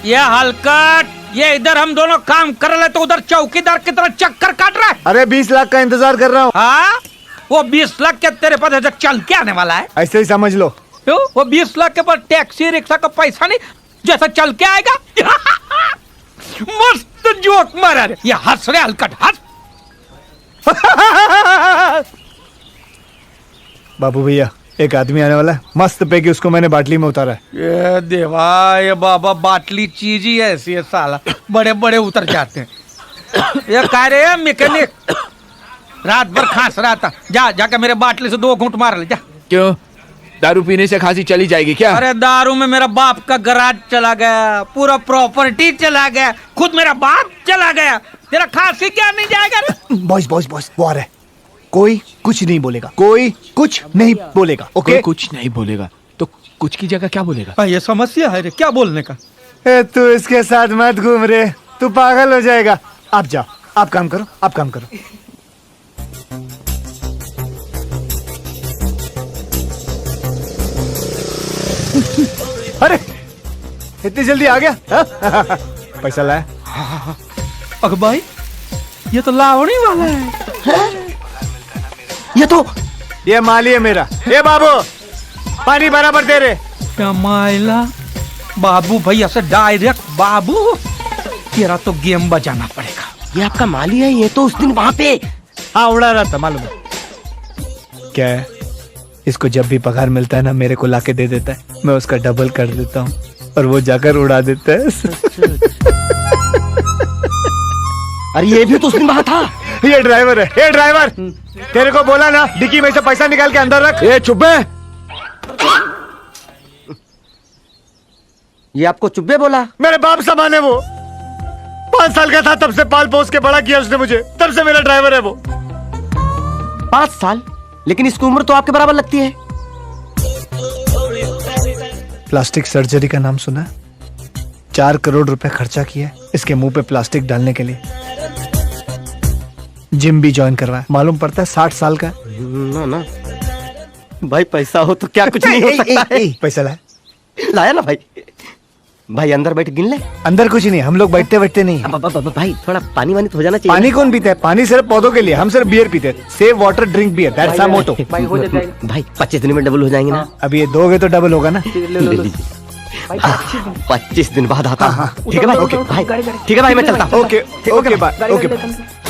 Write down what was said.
ये हलकट, ये इधर हम दोनों काम कर रहे तो उधर चौकीदार की तरह चक्कर काट रहा है। अरे 20 लाख का इंतजार कर रहा हूँ। हाँ, वो 20 लाख के तेरे पास ऐसे चल के आने वाला है? ऐसे ही समझ लो। क्यों? वो 20 लाख के पास टैक्सी रिक्शा का पैसा नहीं, जैसा चल के आएगा। मस्त जोक मारा रे, ये हंस रहे हलकट, हंस। बाबू भैया, एक आदमी आने वाला है, मस्त पैकी उसको मैंने बाटली में उतारा है। ये देवा, ये बाबा, बाटली चीज ही ऐसी है साला, बड़े बड़े उतर जाते हैं। ये कह रहे हैं मैकेनिक, रात भर खांस रहा था, जाके मेरे बाटली से 2 घूंट मार ले जा। क्यों, दारू पीने से खांसी चली जाएगी क्या? अरे दारू में मेरा बाप का गराज चला गया, पूरा प्रॉपर्टी चला गया, खुद मेरा बाप चला गया, तेरा खांसी क्या नहीं जाएगा? बॉयज बॉयज बॉयज, वो आ रहा है। कोई कुछ नहीं बोलेगा, कोई कुछ नहीं बोलेगा, ओके? कोई कुछ नहीं बोलेगा तो कुछ की जगह क्या बोलेगा? ये समस्या है रे, क्या बोलने का? तू इसके साथ मत घूम रे, तू पागल हो जाएगा। आप जाओ, आप काम करो, आप काम करो। अरे इतनी जल्दी आ गया? पैसा लाया? अग भाई, ये तो लावणी वाला है। ये माली है मेरा। ये बाबू, पानी बराबर दे रे। क्या माइला, बाबू भैया से डायरेक्ट बाबू, तेरा तो गेम बजाना पड़ेगा। ये आपका माली है, ये तो उस दिन वहाँ पे। हाँ, उड़ा रहा था, मालूम है। क्या है, इसको जब भी पगार मिलता है ना, मेरे को लाके दे देता है, मैं उसका डबल कर देता हूँ और वो जाकर उड़ा देता है। अरे ये भी तो उस दिन वहाँ था। ये ड्राइवर है, ये ड्राइवर। तेरे को बोला ना, डिक्की में से पैसा निकाल के अंदर रख। ए चुप है। ये आपको चुब्बे बोला? मेरे बाप समान है वो। 5 साल का था तब से पाल पोस के बड़ा किया उसने मुझे, तब से मेरा ड्राइवर है वो। 5 साल? लेकिन इसकी उम्र तो आपके बराबर लगती है। प्लास्टिक सर्जरी का नाम सुना? 4 करोड़ रुपए खर्चा किया इसके मुंह पे प्लास्टिक डालने के लिए। जिम भी ज्वाइन करवाया, मालूम पड़ता है 60 साल का। ना ना भाई, पैसा हो तो क्या कुछ नहीं हो सकता है। पैसा लाया? लाया ना भाई। भाई अंदर बैठ गिन ले। अंदर कुछ नहीं, हम लोग बैठते बैठते नहीं। भाई थोड़ा पानी वानी तो हो जाना चाहिए। पानी कौन पीता है? पानी सिर्फ पौधों के लिए, हम सिर्फ बियर पीते हैं। Save water drink beer, that's our motto. भाई 25 दिन में डबल हो जाएंगे ना? अब ये दोगे तो डबल होगा ना? 25 दिन बाद आता। ठीक है भाई, ओके भाई, ठीक है भाई, मैं चलता हूँ। Okay bye, okay bye.